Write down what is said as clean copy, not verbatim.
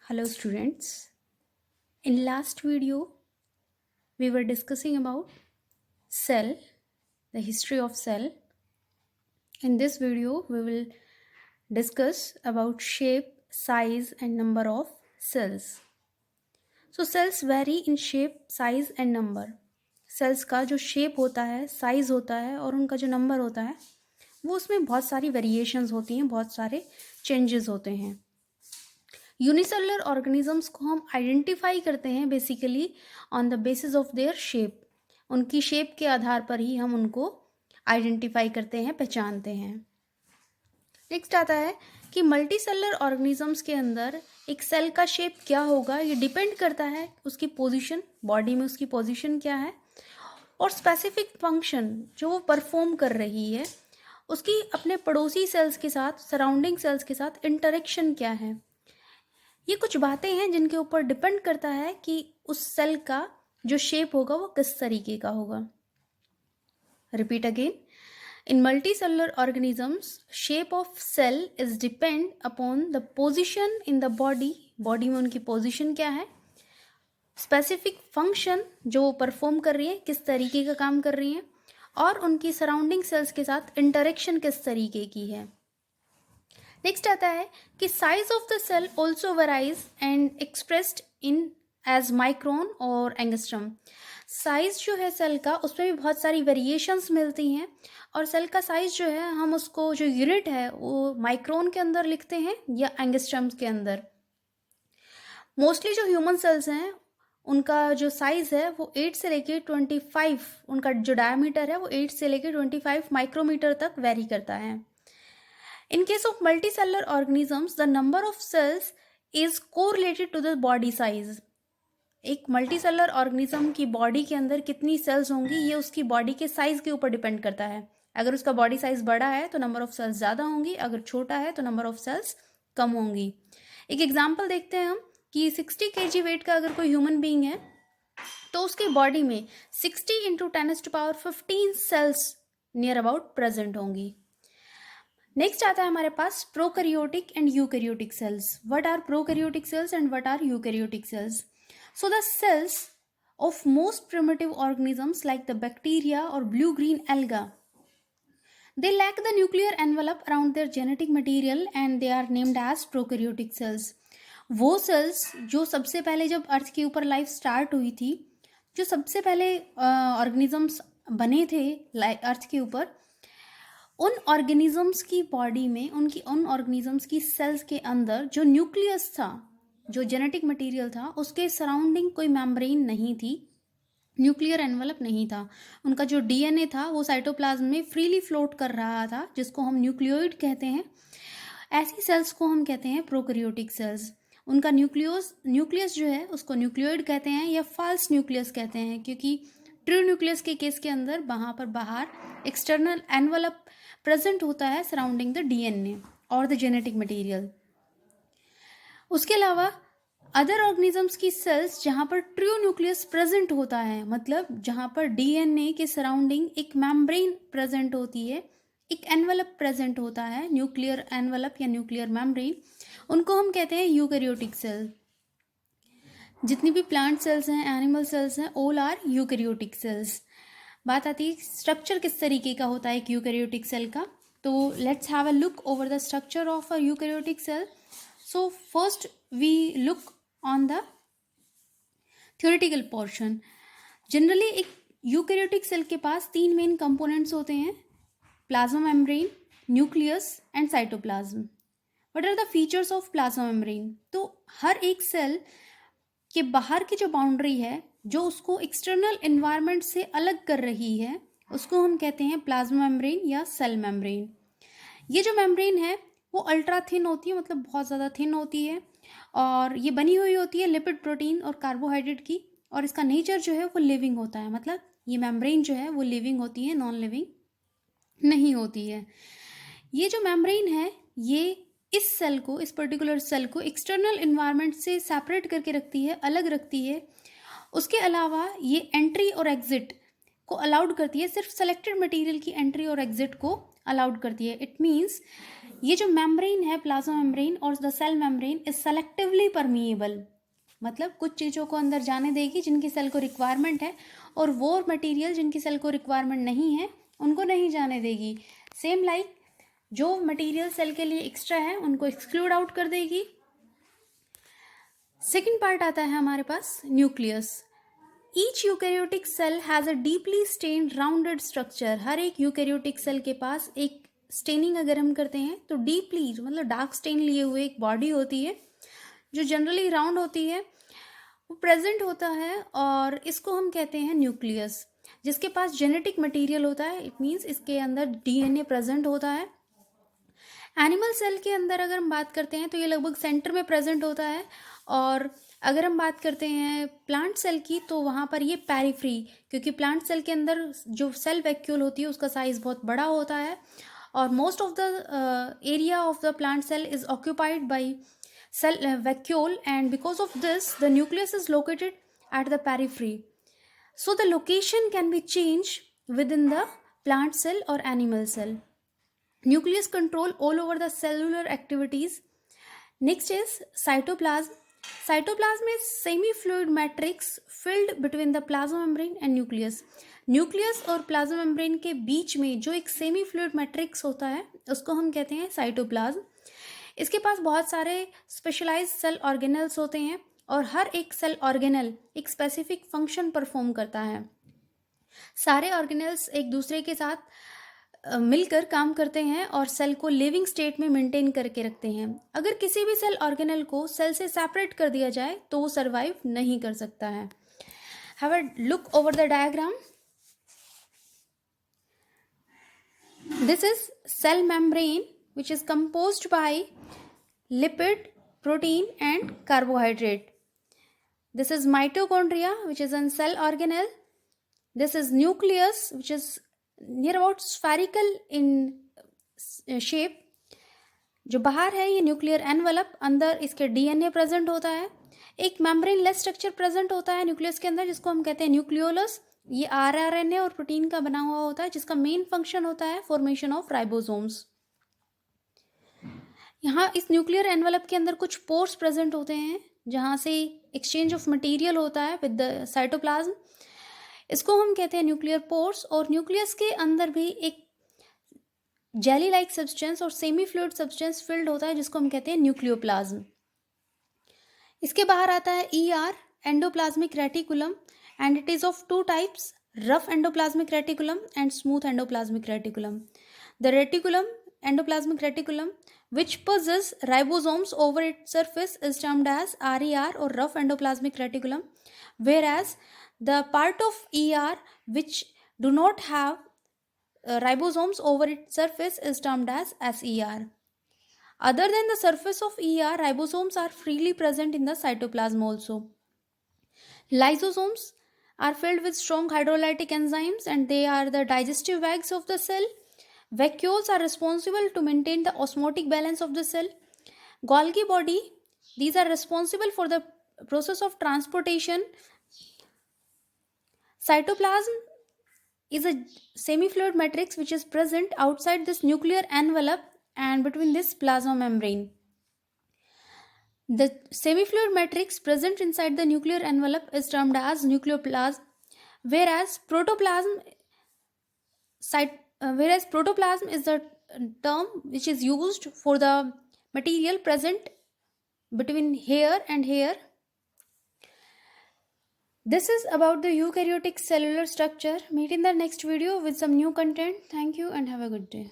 Hello students. In last video we were discussing about cell, the history of cell. In this video we will discuss about shape, size and number of cells. So cells vary in shape, size and number. Cells का जो shape होता है, size होता है और उनका जो number होता है वो उसमें बहुत सारी variations होती हैं, बहुत सारे changes होते हैं. यूनिसेलुलर ऑर्गेनिजम्स को हम आइडेंटिफाई करते हैं basically on the basis of their shape. उनकी शेप के आधार पर ही हम उनको आइडेंटिफाई करते हैं, पहचानते हैं. नेक्स्ट आता है कि मल्टी सेलुलर ऑर्गेनिजम्स के अंदर एक सेल का शेप क्या होगा ये डिपेंड करता है उसकी पोजीशन, बॉडी में उसकी पोजीशन क्या है और स्पेसिफिक फंक्शन जो वो परफॉर्म कर रही है उसकी अपने पड़ोसी सेल्स के साथ, सराउंडिंग सेल्स के साथ इंटरेक्शन क्या है. ये कुछ बातें हैं जिनके ऊपर डिपेंड करता है कि उस सेल का जो शेप होगा वो किस तरीके का होगा. Repeat again. In multi cellular organisms shape of cell is depend upon the position in the body. Body में उनकी पोजीशन क्या है, स्पेसिफिक फंक्शन जो वो परफॉर्म कर रही है, किस तरीके का काम कर रही है और उनकी सराउंडिंग सेल्स के साथ इंटरेक्शन किस तरीके की है. नेक्स्ट आता है कि size of the cell also varies and expressed in as micron और एंगस्ट्रम. साइज जो है सेल का उसमें भी बहुत सारी वेरिएशंस मिलती हैं और सेल का साइज जो है हम उसको जो यूनिट है वो माइक्रोन के अंदर लिखते हैं या एंगस्ट्रम्स के अंदर. मोस्टली जो ह्यूमन सेल्स हैं उनका जो साइज है वो 8 से लेके 25, उनका जो डायमीटर है वो 8 से लेके 25 माइक्रोमीटर तक वेरी करता है. In case of multicellular organisms, the number of cells is correlated to the body size. एक मल्टीसेलर ऑर्गेनिज्म की बॉडी के अंदर कितनी सेल्स होंगी ये उसकी बॉडी के साइज के ऊपर डिपेंड करता है. अगर उसका बॉडी साइज बड़ा है तो नंबर ऑफ सेल्स ज़्यादा होंगी, अगर छोटा है तो नंबर ऑफ सेल्स कम होंगी. एक एग्जांपल देखते हैं हम कि 60 kg वेट का अगर कोई ह्यूमन बीइंग है तो उसके बॉडी में 60 into 10⁻15 cells near about present होंगी. नेक्स्ट आता है हमारे पास prokaryotic and eukaryotic cells. What are prokaryotic cells and what are eukaryotic cells? So the cells of most primitive organisms like the bacteria और blue green alga, they lack the nuclear envelope around their genetic material and they are named as prokaryotic cells. वो sales जो सबसे पहले जब अर्थ के ऊपर life start हुई थी, जो सबसे पहले ऑर्गेनिजम्स बने थे अर्थ के ऊपर, उन ऑर्गेनिजम्स की बॉडी में उन ऑर्गेनिजम्स की सेल्स के अंदर जो न्यूक्लियस था, जो जेनेटिक मटेरियल था, उसके सराउंडिंग कोई मेम्ब्रेन नहीं थी, न्यूक्लियर एनवलप नहीं था. उनका जो डीएनए था वो साइटोप्लाज्म में फ्रीली फ्लोट कर रहा था जिसको हम न्यूक्लियोइड कहते हैं. ऐसी सेल्स को हम कहते हैं प्रोकैरियोटिक सेल्स. उनका न्यूक्लियस जो है उसको न्यूक्लियोइड कहते हैं या फाल्स न्यूक्लियस कहते हैं क्योंकि ट्रू न्यूक्लियस के केस के अंदर वहाँ पर बाहर एक्सटर्नल एनवलप प्रेजेंट होता है सराउंडिंग द डीएनए और द जेनेटिक मटेरियल. उसके अलावा अदर ऑर्गेनिजम्स की सेल्स जहाँ पर ट्रू न्यूक्लियस प्रेजेंट होता है, मतलब जहाँ पर डीएनए के सराउंडिंग एक मेम्ब्रेन प्रेजेंट होती है, एक एनवलप प्रेजेंट होता है, न्यूक्लियर एनवलप या न्यूक्लियर मेम्ब्रेन, उनको हम कहते हैं यूकैरियोटिक सेल. जितनी भी प्लांट सेल्स हैं, एनिमल सेल्स हैं, ऑल आर यूकैरियोटिक सेल्स. बात आती है स्ट्रक्चर किस तरीके का होता है एक यूकैरियोटिक सेल का. तो let's have a look over the structure of a eukaryotic cell. So first we look on the theoretical portion. Generally एक यूकैरियोटिक सेल के पास 3 मेन कंपोनेंट्स होते हैं, plasma membrane, nucleus and cytoplasm. What are the features of plasma membrane? तो हर एक cell के बाहर की जो बाउंड्री है जो उसको एक्सटर्नल एनवायरनमेंट से अलग कर रही है उसको हम कहते हैं प्लाज्मा मेम्ब्रेन या सेल मेम्ब्रेन. ये जो मेम्ब्रेन है वो अल्ट्रा थिन होती है, मतलब बहुत ज़्यादा थिन होती है और ये बनी हुई होती है लिपिड, प्रोटीन और कार्बोहाइड्रेट की, और इसका नेचर जो है वो लिविंग होता है. मतलब ये मेम्ब्रेन जो है वो लिविंग होती है, नॉन लिविंग नहीं होती है. ये जो मेम्ब्रेन है ये इस सेल को, इस पर्टिकुलर सेल को एक्सटर्नल एनवायरनमेंट से सेपरेट करके रखती है, अलग रखती है. उसके अलावा ये एंट्री और एग्जिट को अलाउड करती है, सिर्फ सेलेक्टेड मटेरियल की एंट्री और एग्जिट को अलाउड करती है. इट मीन्स ये जो मेम्ब्रेन है, प्लाज्मा मेम्ब्रेन और the cell membrane is selectively permeable, मतलब कुछ चीज़ों को अंदर जाने देगी जिनकी सेल को रिक्वायरमेंट है, और वो मटेरियल जिनकी सेल को रिक्वायरमेंट नहीं है उनको नहीं जाने देगी। सेम लाइक जो मटेरियल सेल के लिए एक्स्ट्रा है उनको एक्सक्लूड आउट कर देगी। सेकेंड पार्ट आता है हमारे पास nucleus. Each eukaryotic cell has a deeply stained rounded structure. हर एक यूकैरियोटिक सेल के पास एक स्टेनिंग अगर हम करते हैं तो डीपली मतलब डार्क स्टेन लिए हुए एक बॉडी होती है जो जनरली राउंड होती है, वो प्रेजेंट होता है, और इसको हम कहते हैं न्यूक्लियस, जिसके पास जेनेटिक मटेरियल होता है। इट मीन्स इसके अंदर डीएनए प्रेजेंट होता है। एनिमल सेल के अंदर अगर हम बात करते हैं तो ये लगभग सेंटर में प्रेजेंट होता है, और अगर हम बात करते हैं प्लांट सेल की तो वहाँ पर ये पेरिफ्री, क्योंकि प्लांट सेल के अंदर जो सेल वैक्यूल होती है उसका साइज बहुत बड़ा होता है, और most of the area of the plant cell is occupied by cell vacuole, and because of this the nucleus is located at the periphery. So the location can be changed within the plant cell or animal cell. Nucleus control all over the cellular activities. Next is cytoplasm. Cytoplasm is semi-fluid matrix filled between the plasma membrane and nucleus. Nucleus और plasma membrane के बीच में जो एक semi fluid matrix होता है उसको हम कहते हैं साइटोप्लाज्म। इसके पास बहुत सारे स्पेशलाइज्ड सेल ऑर्गेनल्स होते हैं, और हर एक सेल ऑर्गेनल एक स्पेसिफिक फंक्शन परफॉर्म करता है। सारे ऑर्गेनल्स एक दूसरे के साथ मिलकर काम करते हैं और सेल को लिविंग स्टेट में मेंटेन करके रखते हैं। अगर किसी भी सेल ऑर्गेनल को सेल से सेपरेट कर दिया जाए तो वो सर्वाइव नहीं कर सकता है। Have a look over the diagram. This is cell membrane which is composed by lipid, protein and carbohydrate. This is mitochondria, which is a cell organelle. This is nucleus, which is near about spherical in shape. जो बाहर है ये nuclear envelope, अंदर इसके DNA present होता है। एक membrane less structure present होता है न्यूक्लियस के अंदर जिसको हम कहते हैं न्यूक्लियोलस। ये आरएनए और प्रोटीन का बना हुआ होता है जिसका मेन फंक्शन होता है फॉर्मेशन ऑफ राइबोसोम्स। यहाँ इस न्यूक्लियर एनवलप के अंदर कुछ पोर्स प्रेजेंट होते हैं जहाँ से एक्सचेंज ऑफ मटेरियल होता है विद द साइटोप्लाज्म। इसको हम कहते हैं न्यूक्लियर पोर्स। और न्यूक्लियस के अंदर भी एक जेली लाइक सब्सटेंस और सेमी फ्लूइड सब्सटेंस फिल्ड होता है जिसको हम कहते हैं न्यूक्लियोप्लाज्म। इसके बाहर आता है ER, endoplasmic reticulum, and it is of two types, rough endoplasmic reticulum and smooth endoplasmic reticulum. The reticulum, endoplasmic reticulum, which possess ribosomes over its surface is termed as RER or rough endoplasmic reticulum, whereas the part of ER which do not have ribosomes over its surface is termed as SER. Other than the surface of ER, ribosomes are freely present in the cytoplasm also. Lysosomes are filled with strong hydrolytic enzymes and they are the digestive bags of the cell. Vacuoles are responsible to maintain the osmotic balance of the cell. Golgi body, these are responsible for the process of transportation. Cytoplasm is a semi-fluid matrix which is present outside this nuclear envelope and between this plasma membrane. The semi-fluid matrix present inside the nuclear envelope is termed as nucleoplasm, whereas protoplasm is the term which is used for the material present between here and here. This is about the eukaryotic cellular structure. Meet in the next video with some new content. Thank you and have a good day.